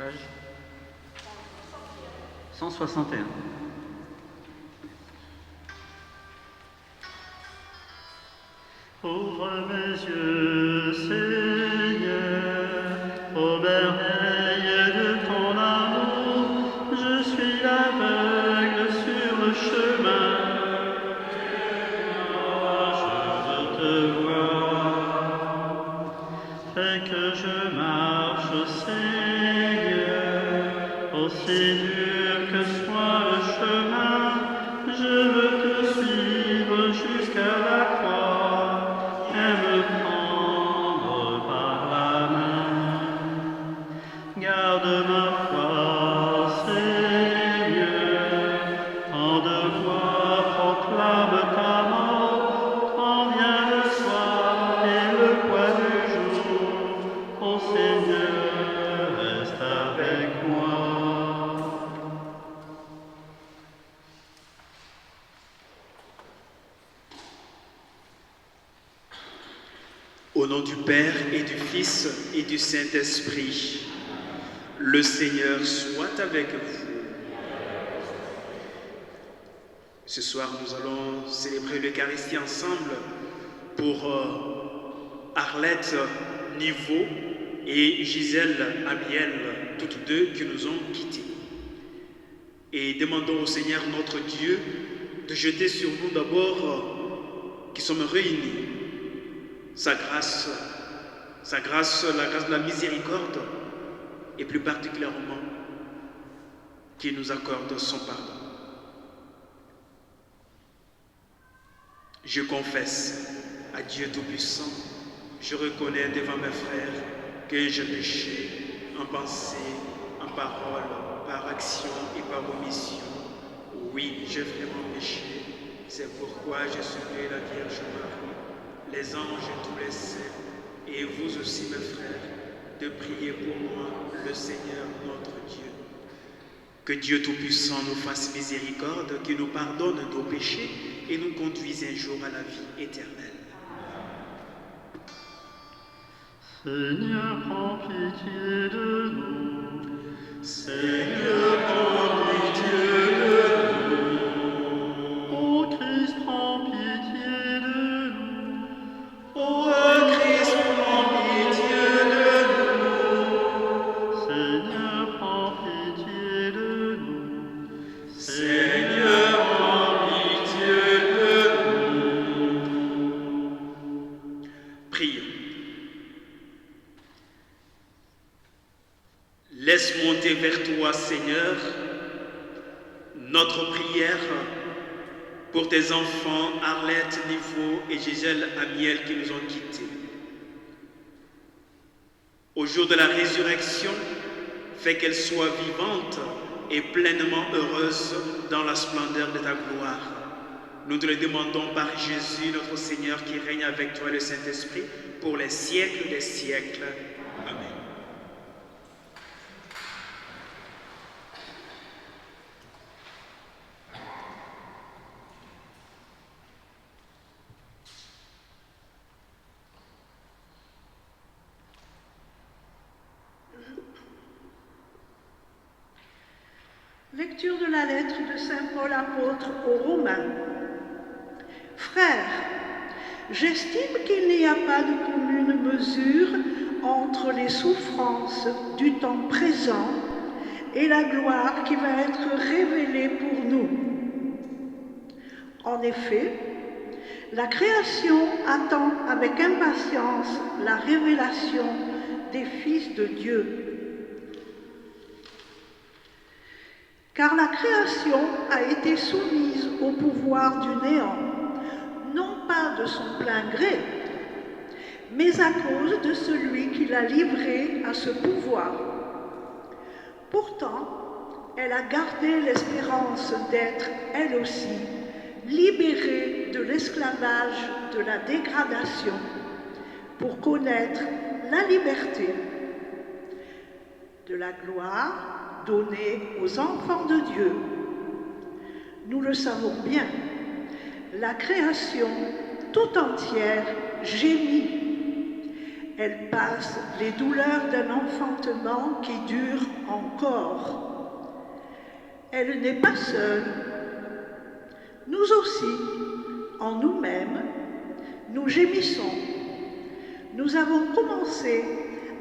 page 161. Ouvre mes yeux, Seigneur, aux merveilles de ton amour. Je suis aveugle sur le chemin. Je veux te voir. Fais que je marche, Seigneur, aussi dur que soit le chemin. Je veux te suivre jusqu'à la croix et me prendre par la main. Garde ma foi, Seigneur, tant de voix proclament ta mort. Quand vient le soir et le poids du jour, ô Seigneur, reste avec moi. Au nom du Père et du Fils et du Saint-Esprit, le Seigneur soit avec vous. Ce soir, nous allons célébrer l'Eucharistie ensemble pour Arlette Niveau et Gisèle Amiel, toutes deux qui nous ont quittés. Et demandons au Seigneur notre Dieu de jeter sur nous d'abord, qui sommes réunis, sa grâce, la grâce de la miséricorde, et plus particulièrement qu'il nous accorde son pardon. Je confesse à Dieu Tout-Puissant, je reconnais devant mes frères que j'ai péché en pensée, en parole, par action et par omission. Oui, j'ai vraiment péché. C'est pourquoi j'ai supplié la Vierge Marie, les anges et tous les saints, et vous aussi mes frères, de prier pour moi, le Seigneur notre Dieu. Que Dieu Tout-Puissant nous fasse miséricorde, qu'il nous pardonne nos péchés et nous conduise un jour à la vie éternelle. Seigneur, prends pitié de nous. Seigneur, prends pitié de nous. Ô Christ, prends pitié de nous. Ô Christ, prends pitié de nous. Seigneur, prends pitié de nous. Seigneur, prends pitié de nous. Prions. Laisse monter vers toi, Seigneur, notre prière pour tes enfants Arlette Niveau et Gisèle Amiel qui nous ont quittés. Au jour de la résurrection, fais qu'elles soient vivantes et pleinement heureuses dans la splendeur de ta gloire. Nous te le demandons par Jésus, notre Seigneur, qui règne avec toi le Saint-Esprit pour les siècles des siècles. Amen. Lecture de la lettre de saint Paul apôtre aux Romains. Frères, j'estime qu'il n'y a pas de commune mesure entre les souffrances du temps présent et la gloire qui va être révélée pour nous. En effet, la création attend avec impatience la révélation des fils de Dieu. Car la création a été soumise au pouvoir du néant, non pas de son plein gré, mais à cause de celui qui l'a livrée à ce pouvoir. Pourtant, elle a gardé l'espérance d'être, elle aussi, libérée de l'esclavage de la dégradation pour connaître la liberté de la gloire donnée aux enfants de Dieu. Nous le savons bien, la création tout entière gémit. Elle passe les douleurs d'un enfantement qui dure encore. Elle n'est pas seule. Nous aussi, en nous-mêmes, nous gémissons. Nous avons commencé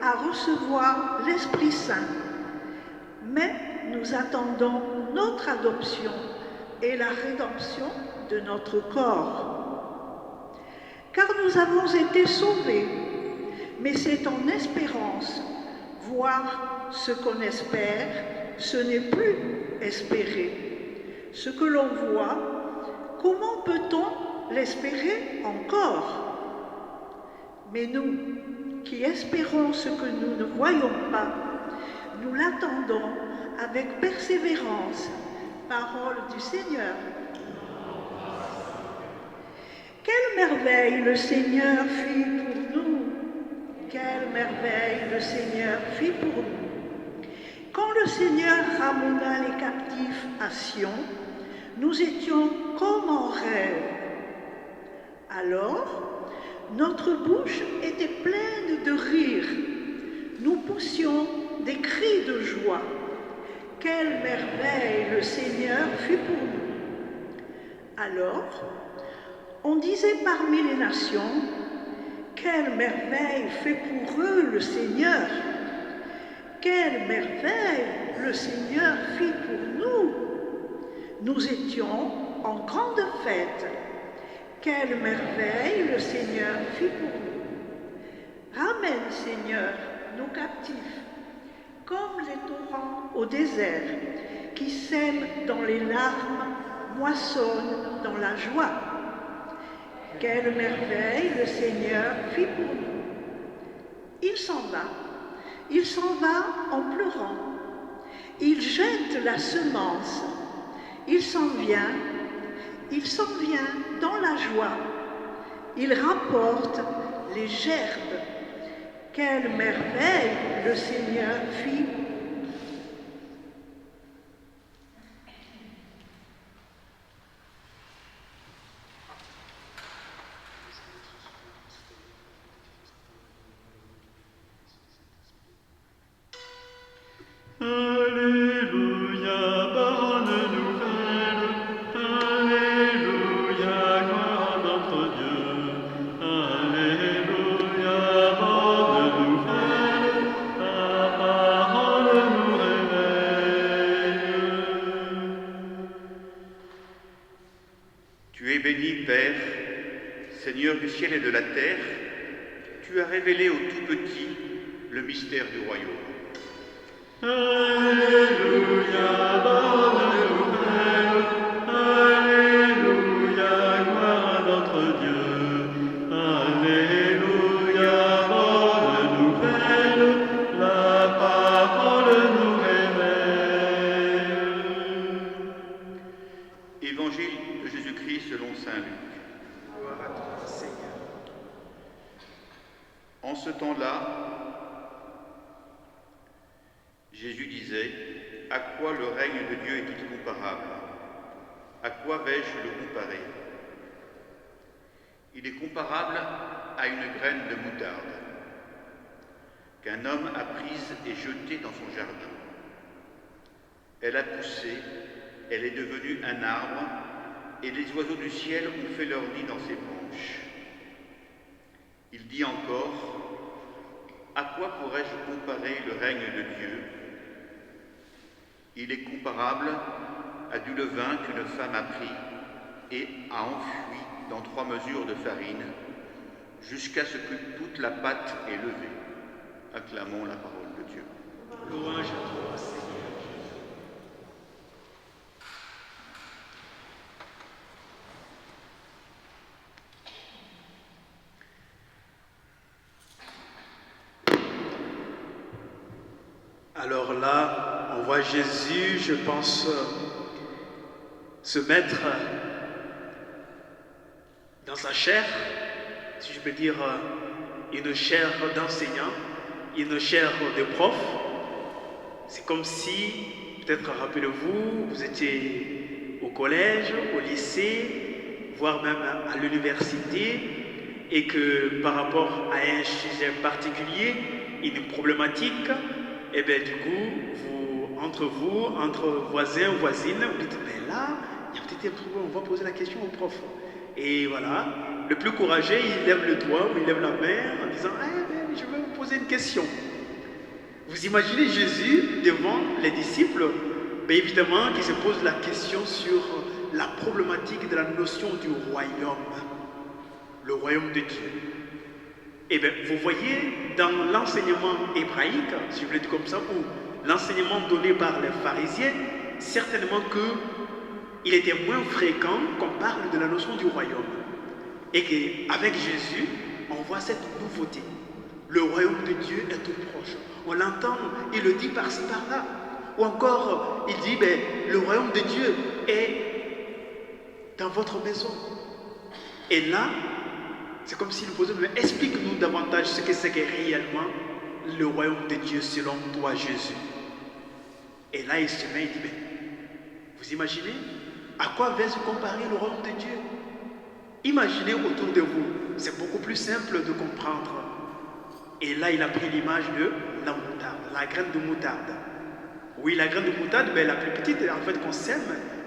à recevoir l'Esprit Saint, mais nous attendons notre adoption et la rédemption de notre corps. Car nous avons été sauvés, mais c'est en espérance. Voir ce qu'on espère, ce n'est plus espérer. Ce que l'on voit, comment peut-on l'espérer encore? Mais nous, qui espérons ce que nous ne voyons pas, nous l'attendons avec persévérance. Parole du Seigneur. Quelle merveille le Seigneur fit pour nous! Quelle merveille le Seigneur fit pour nous! Quand le Seigneur ramena les captifs à Sion, nous étions comme en rêve. Alors, notre bouche était pleine de rire. Nous poussions des cris de joie. Quelle merveille le Seigneur fit pour nous! Alors, on disait parmi les nations, quelle merveille fait pour eux le Seigneur! Quelle merveille le Seigneur fit pour nous! Nous étions en grande fête. Quelle merveille le Seigneur fit pour nous! Ramène, Seigneur, nos captifs, comme les torrents au désert, qui sèment dans les larmes, moissonnent dans la joie. Quelle merveille le Seigneur fit pour nous! Il s'en va en pleurant. Il jette la semence. Il s'en vient dans la joie. Il rapporte les gerbes. Quelle merveille le Seigneur fit! Alléluia, bonne nouvelle. Alléluia, gloire à notre Dieu. Alléluia, bonne nouvelle. Ta parole nous réveille. Tu es béni, Père, Seigneur du ciel et de la terre. Tu as révélé aux tout petits le mystère du royaume. Alléluia, bonne nouvelle. Alléluia, gloire à notre Dieu. Alléluia, bonne nouvelle. La parole nous révèle. Évangile de Jésus-Christ selon saint Luc. Gloire à toi, Seigneur. En ce temps-là, Jésus disait, « À quoi le règne de Dieu est-il comparable? À quoi vais-je le comparer? Il est comparable à une graine de moutarde qu'un homme a prise et jetée dans son jardin. Elle a poussé, elle est devenue un arbre, et les oiseaux du ciel ont fait leur nid dans ses branches. » Il dit encore, « À quoi pourrais-je comparer le règne de Dieu? Il est comparable à du levain qu'une femme a pris et a enfoui dans 3 mesures de farine, jusqu'à ce que toute la pâte est levée. » Acclamons la parole de Dieu. Louange à toi, Seigneur. Alors là, on voit Jésus, je pense, se mettre dans sa chair, si je peux dire, une chair d'enseignant, une chair de prof. C'est comme si, peut-être rappelez-vous, vous étiez au collège, au lycée, voire même à l'université, et que par rapport à un sujet particulier, une problématique, et bien du coup, entre voisins, voisines, vous dites, ben là, il y a peut-être un problème, on va poser la question au prof. Et voilà, le plus courageux, il lève le doigt ou il lève la main en disant, eh ben, je vais vous poser une question. Vous imaginez Jésus devant les disciples, bien évidemment, qui se pose la question sur la problématique de la notion du royaume, le royaume de Dieu. Et bien, vous voyez, dans l'enseignement hébraïque, si vous voulez dire comme ça, ou l'enseignement donné par les pharisiens, certainement qu'il était moins fréquent qu'on parle de la notion du royaume. Et qu'avec Jésus, on voit cette nouveauté. Le royaume de Dieu est tout proche. On l'entend, il le dit par-ci, par-là. Ou encore, il dit, ben, le royaume de Dieu est dans votre maison. Et là, c'est comme s'il nous posait, mais explique-nous davantage ce que c'est que réellement le royaume de Dieu selon toi, Jésus. Et là, il se met, il dit, mais vous imaginez à quoi va se comparer le royaume de Dieu? Imaginez autour de vous, c'est beaucoup plus simple de comprendre. Et là, il a pris l'image de la moutarde, la graine de moutarde. Oui, la graine de moutarde, ben, la plus petite, en fait, qu'on sème,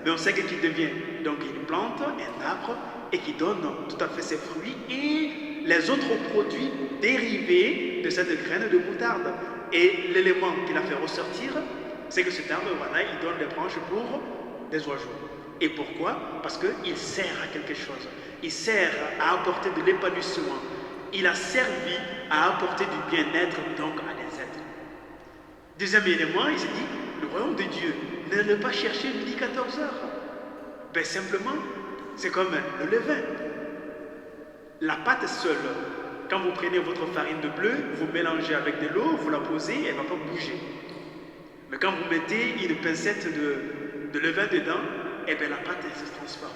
mais on sait qu'il devient donc une plante, un arbre, et qui donne tout à fait ses fruits et les autres produits dérivés de cette graine de moutarde. Et l'élément qu'il a fait ressortir, c'est que cet arbre, voilà, il donne des branches pour des oiseaux. Et pourquoi? Parce qu'il sert à quelque chose. Il sert à apporter de l'épanouissement. Il a servi à apporter du bien-être donc à des êtres. Deuxième élément, il s'est dit, le royaume de Dieu, ne pas chercher midi 14 heures. Ben simplement, c'est comme le levain. La pâte seule, quand vous prenez votre farine de bleu, vous mélangez avec de l'eau, vous la posez, elle ne va pas bouger. Mais quand vous mettez une pincette de levain dedans, eh bien la pâte elle se transforme.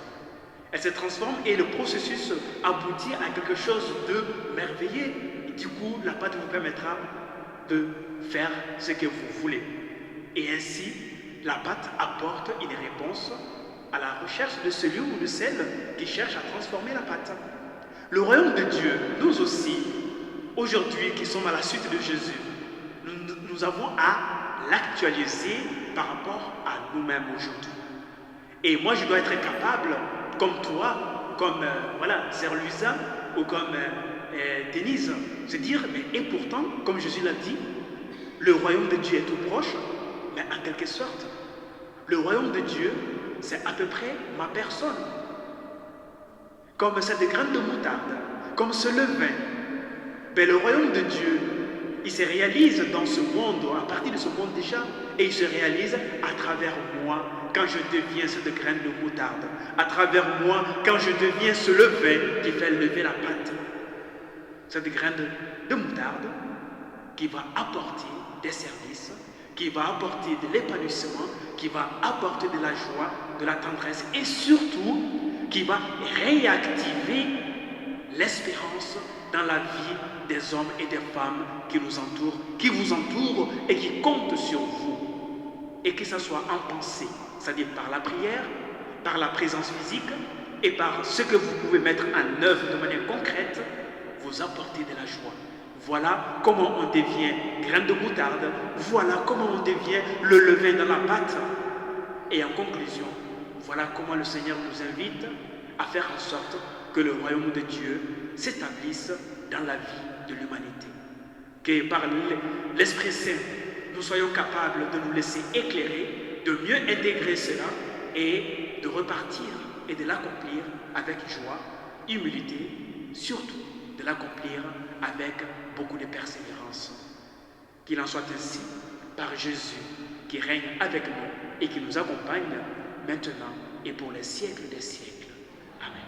Elle se transforme et le processus aboutit à quelque chose de merveilleux. Et du coup, la pâte vous permettra de faire ce que vous voulez. Et ainsi, la pâte apporte une réponse à la recherche de celui ou de celle qui cherche à transformer la pâte. Le royaume de Dieu, nous aussi, aujourd'hui qui sommes à la suite de Jésus, nous avons à l'actualiser par rapport à nous-mêmes aujourd'hui. Et moi, je dois être capable, comme toi, comme Sœur Luisa ou comme Denise, se dire, mais et pourtant, comme Jésus l'a dit, le royaume de Dieu est tout proche, mais en quelque sorte, le royaume de Dieu, c'est à peu près ma personne. Comme cette graine de moutarde, comme ce levain. Ben, le royaume de Dieu, il se réalise dans ce monde, à partir de ce monde déjà, et il se réalise à travers moi, quand je deviens cette graine de moutarde, à travers moi, quand je deviens ce levain qui fait lever la pâte. Cette graine de moutarde qui va apporter des services, qui va apporter de l'épanouissement, qui va apporter de la joie, de la tendresse et surtout qui va réactiver l'espérance dans la vie des hommes et des femmes qui nous entourent, qui vous entourent et qui comptent sur vous. Et que ce soit en pensée, c'est-à-dire par la prière, par la présence physique et par ce que vous pouvez mettre en œuvre de manière concrète, vous apportez de la joie. Voilà comment on devient graine de moutarde, voilà comment on devient le levain dans la pâte. Et en conclusion, voilà comment le Seigneur nous invite à faire en sorte que le royaume de Dieu s'établisse dans la vie de l'humanité. Que par l'Esprit Saint, nous soyons capables de nous laisser éclairer, de mieux intégrer cela et de repartir et de l'accomplir avec joie, humilité, surtout de l'accomplir avec beaucoup de persévérance. Qu'il en soit ainsi par Jésus qui règne avec nous et qui nous accompagne maintenant et pour les siècles des siècles. Amen.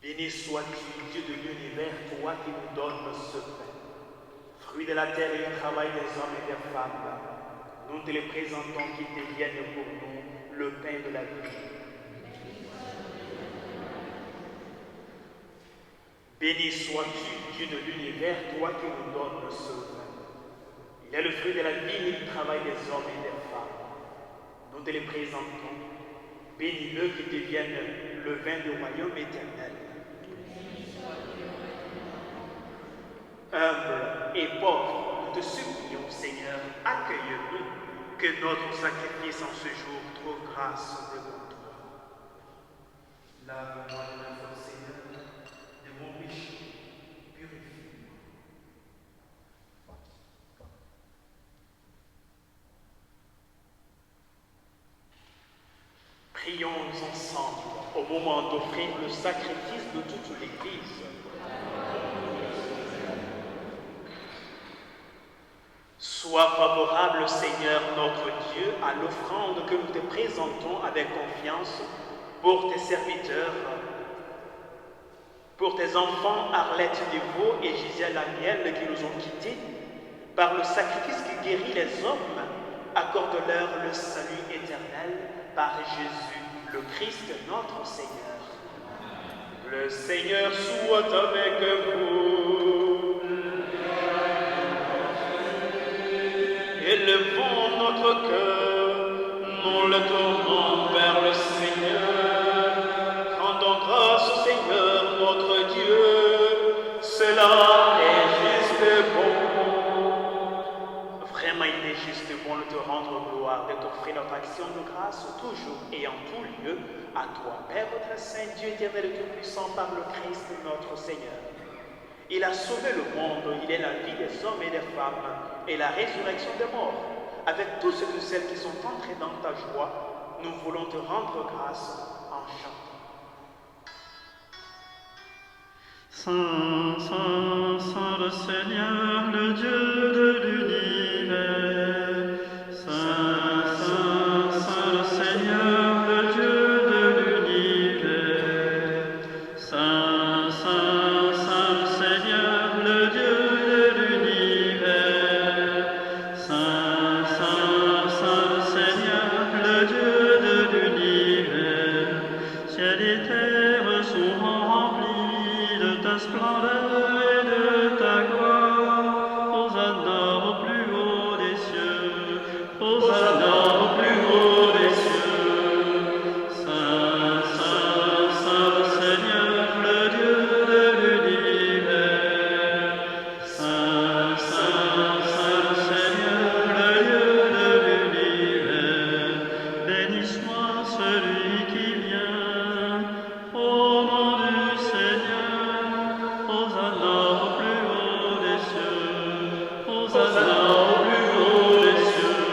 Béni sois-tu, Dieu de l'univers, toi qui nous donnes ce pain. Fruit de la terre et du travail des hommes et des femmes, nous te les présentons qui deviennent pour nous le pain de la vie. Béni sois-tu, Dieu de l'univers, toi qui nous donnes ce pain. Il est le fruit de la vie et du travail des hommes et des femmes. Nous te les présentons. Bénis-le qui deviennent le vin du royaume éternel. Humble et pauvre, nous te supplions, Seigneur, accueille-nous, que notre sacrifice en ce jour trouve grâce devant toi. Lave-moi de ma faute, Seigneur, de mon péché, purifie-moi. Prions ensemble au moment d'offrir le sacrifice de toute l'Église. Sois favorable, Seigneur notre Dieu, à l'offrande que nous te présentons avec confiance pour tes serviteurs, pour tes enfants Arlette Devaux et Gisèle Amiel qui nous ont quittés. Par le sacrifice qui guérit les hommes, accorde-leur le salut éternel par Jésus, le Christ notre Seigneur. Le Seigneur soit avec vous. Élevons notre cœur, nous le tournons vers le Seigneur. Rendons grâce au Seigneur notre Dieu, cela est juste et bon. Vraiment, il est juste et bon de te rendre gloire, de t'offrir notre action de grâce toujours et en tout lieu à toi, Père notre Saint, Dieu éternel et tout-puissant, par le Christ notre Seigneur. Il a sauvé le monde, il est la vie des hommes et des femmes et la résurrection des morts. Avec tous ceux et celles qui sont entrés dans ta joie, nous voulons te rendre grâce en chantant. Saint, Saint, Saint le Seigneur, le Dieu de l'univers. Saint, Saint, Saint le Seigneur, le Dieu de l'univers. Saint, Saint, Saint le Seigneur, le Dieu de l'univers. Saint, Saint, Saint le Seigneur, le Dieu de l'univers. Ciel et terre sont remplis de ta splendeur et de ta gloire. Hosanna au plus haut des cieux. Hosanna au plus haut des cieux. Saint, Saint, Saint le Seigneur, le Dieu de l'univers. Saint, Saint, Saint le Seigneur, le Dieu de l'univers. Béni soit celui qui vient au nom du Seigneur. Hosanna au plus haut des cieux. Hosanna au plus haut des cieux.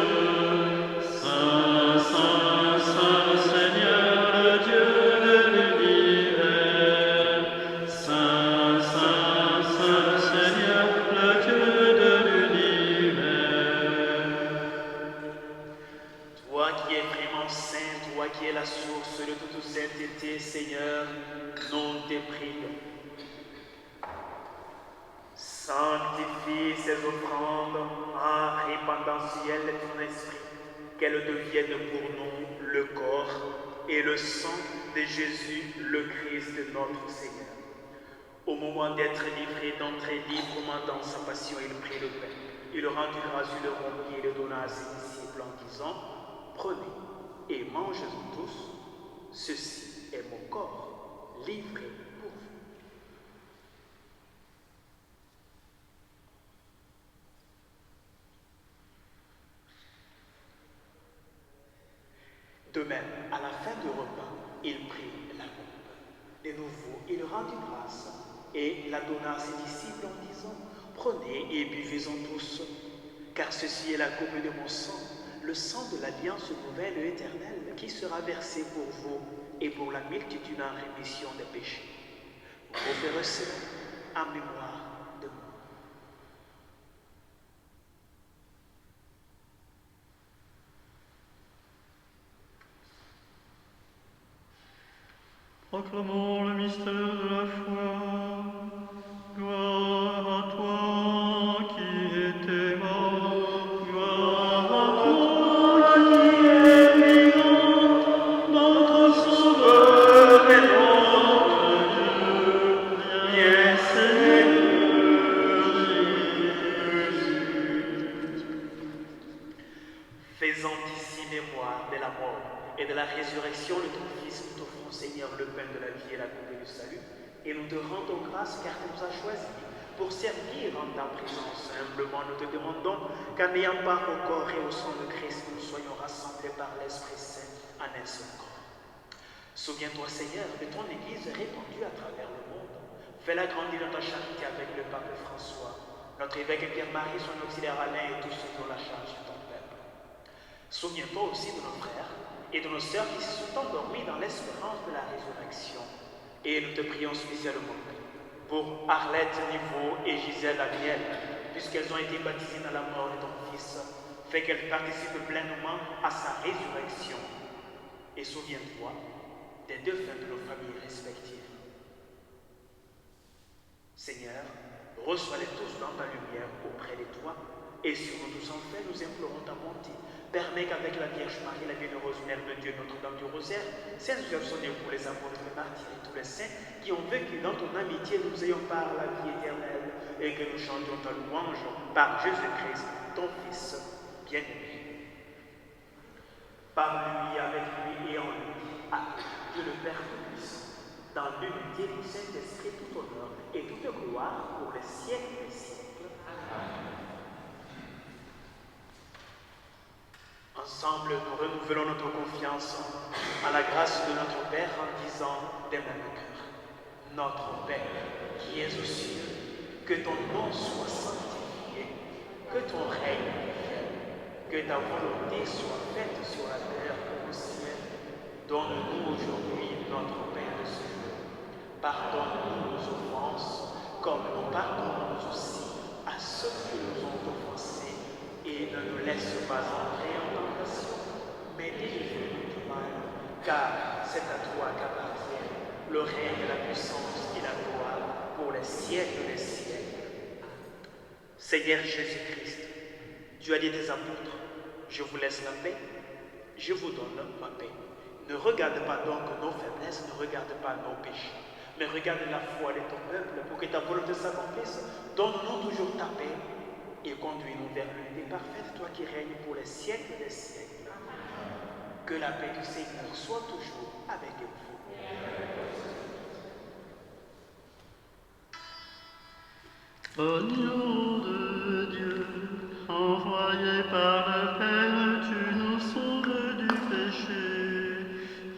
Saint, Saint, Saint le Seigneur, le Dieu de l'univers. Saint, Saint, Saint le Seigneur, le Dieu de l'univers. Toi qui es vraiment saint, toi qui es la source de toute sainteté, Seigneur, nous te prions. Sanctifie ces offrandes en répandant ciel de ton esprit, qu'elles deviennent pour nous le corps et le sang de Jésus, le Christ, notre Seigneur. Au moment d'être livré, d'entrer librement dans sa passion, il prit le pain. Il rendit grâce, il le rompit et le donna à ses disciples en disant: Prenez et mangez-en tous, ceci est mon corps livré pour vous. De même, à la fin du repas, il prit la coupe. De nouveau, il rendit grâce et la donna à ses disciples en disant: Prenez et buvez-en tous, car ceci est la coupe de mon sang, le sang de l'alliance nouvelle et éternelle, qui sera versé pour vous et pour la multitude en rémission des péchés. Vous ferez cela en mémoire de moi. Proclamons le mystère de la foi. Gloire à toi qui étais mort. Gloire à toi qui es vivant. Notre Sauveur et notre Dieu. Viens, Seigneur Jésus. Faisant ici mémoire de la mort et de la résurrection de ton Fils, nous t'offrons, Seigneur, le pain de la vie et la coupe du salut, et nous te rendons grâce car tu nous as choisis pour servir en ta présence. Humblement, nous te demandons qu'en ayant part au corps et au sang de Christ, nous soyons rassemblés par l'Esprit Saint en un seul corps. Souviens-toi, Seigneur, de ton Église répandue à travers le monde. Fais-la grandir dans ta charité avec le pape François, notre évêque Pierre-Marie, son auxiliaire Alain et tous ceux qui ont la charge de ton peuple. Souviens-toi aussi de nos frères et de nos sœurs qui se sont endormis dans l'espérance de la résurrection. Et nous te prions spécialement pour Arlette Niveau et Gisèle Daniel, puisqu'elles ont été baptisées dans la mort de ton Fils. Fais qu'elles participent pleinement à sa résurrection. Et souviens-toi des défunts de nos familles respectives. Seigneur, reçois-les tous dans ta lumière auprès de toi, et sur nous tous en fait, nous implorons ta bonté. Permets qu'avec la Vierge Marie, la bienheureuse Mère de Dieu, Notre-Dame du Rosaire, Saintes œuvres sont pour les apôtres, les martyrs et tous les saints qui ont vécu dans ton amitié, nous ayons part la vie éternelle, et que nous chantions ta louange par Jésus-Christ, ton Fils bien-aimé. Par lui, avec lui et en lui, à Dieu le Père Tout-Puissant, dans l'unité du Saint-Esprit, tout honneur et toute gloire pour les siècles des siècles. Amen. Ensemble, nous renouvelons notre confiance à la grâce de notre Père en disant des mêmes cœurs: Notre Père qui es aux cieux, que ton nom soit sanctifié, que ton règne vienne, que ta volonté soit faite sur la terre comme au ciel. Donne-nous aujourd'hui notre pain de ce jour. Pardonne-nous nos offenses, comme nous pardonnons aussi à ceux qui nous ont offensés, et ne nous laisse pas entrer en tentation, mais délivre-nous du mal, car c'est à toi qu'appartiennent le règne, la puissance et la gloire pour les siècles des siècles. Seigneur Jésus-Christ, tu as dit tes apôtres: je vous laisse la paix, je vous donne ma paix. Ne regarde pas donc nos faiblesses, ne regarde pas nos péchés, mais regarde la foi de ton peuple pour que ta volonté s'accomplisse. Donne-nous toujours ta paix et conduis-nous vers l'unité parfaite, toi qui règnes pour les siècles des siècles. Que la paix du Seigneur soit toujours avec vous. Agneau de Dieu, envoyé par le Père, tu nous sauves du péché.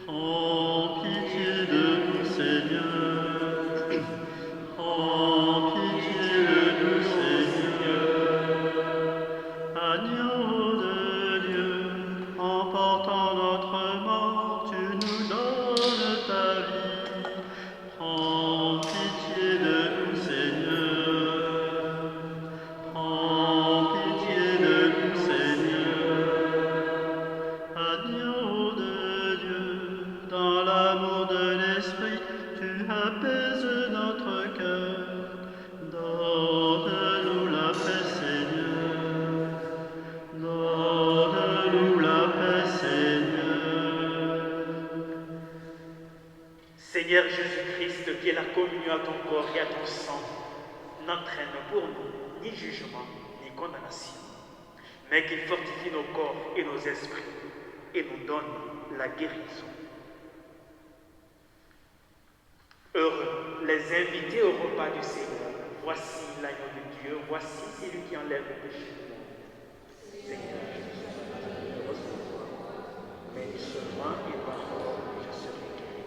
Prends pitié de nous, Seigneur. Prends pitié de nous, Seigneur. Agneau de Dieu, en portant notre mort, tu nous donnes ta vie. Prends pitié de nous, Seigneur. Prends pitié de nous, Seigneur. Agneau de Dieu, dans l'amour de l'Esprit, tu apaises notre cœur. Donne-nous la paix, Seigneur. Donne-nous la paix, Seigneur. Seigneur Jésus-Christ, qui est la communion à ton corps et à ton sang, n'entraîne pour nous ni jugement ni condamnation, mais qu'il fortifie nos corps et nos esprits et nous donne la guérison. Heureux les invités au repas du Seigneur. Voici l'agneau de Dieu, voici celui qui enlève le péché du monde. Seigneur Jésus, reçois-moi, mais seulement et parole, je serai guéri.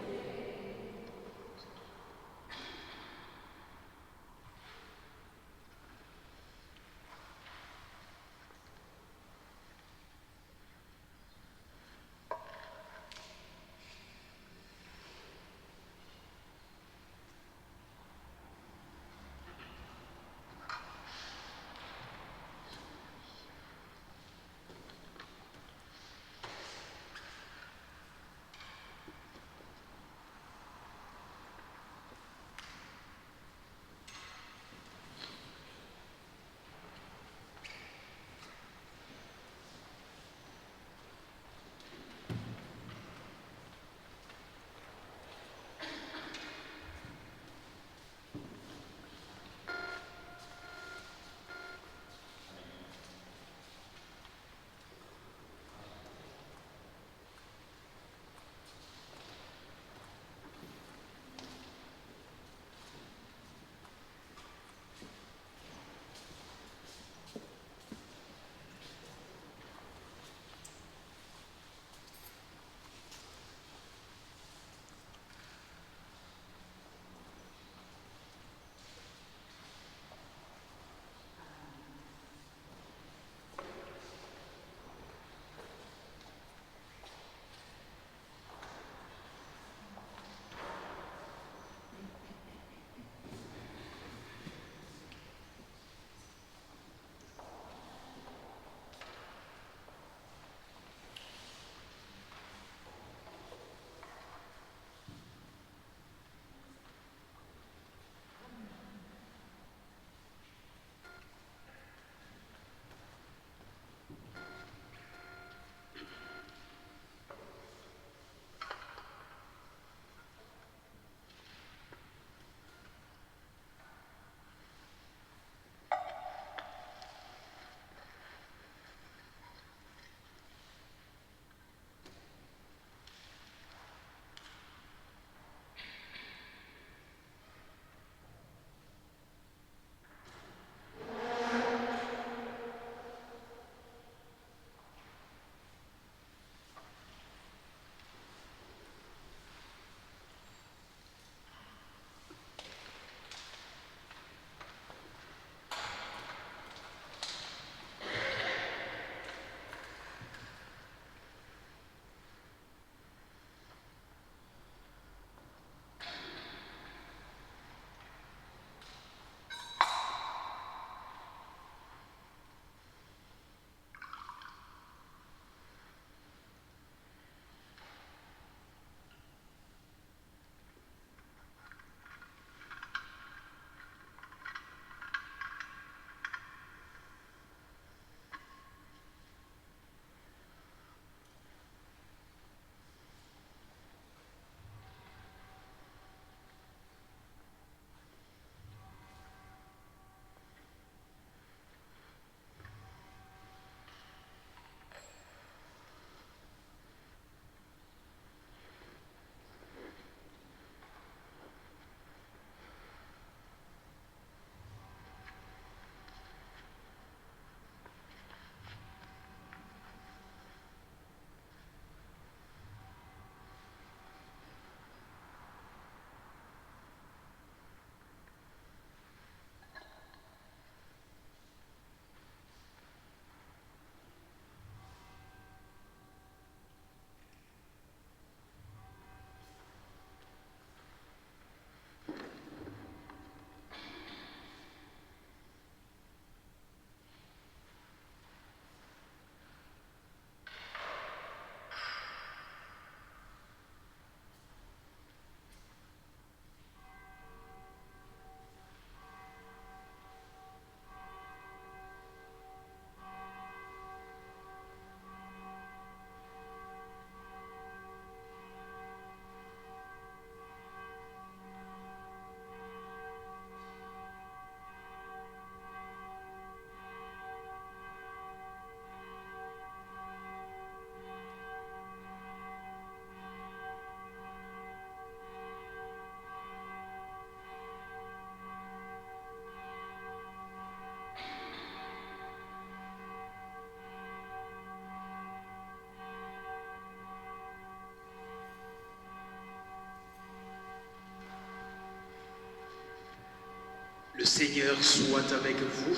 Seigneur soit avec vous.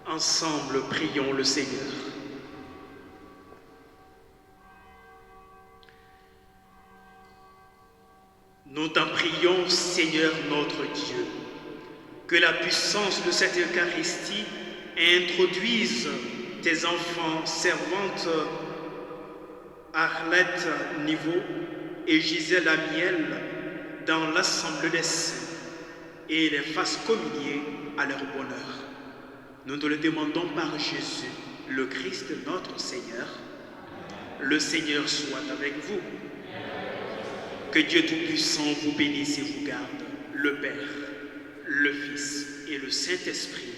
Ensemble, prions le Seigneur. Nous t'en prions, Seigneur notre Dieu, que la puissance de cette Eucharistie introduise tes enfants servantes Arlette Niveau et Gisèle Amiel dans l'assemblée des saints et les fasse communier à leur bonheur. Nous te le demandons par Jésus, le Christ notre Seigneur. Le Seigneur soit avec vous. Que Dieu Tout-Puissant vous bénisse et vous garde, le Père, le Fils et le Saint-Esprit.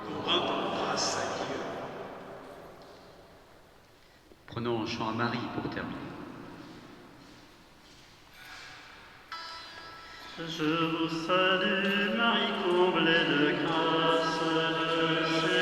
Nous rendons grâce à Dieu. Prenons un chant à Marie pour terminer. Je vous salue, Marie comblée de grâce, le Seigneur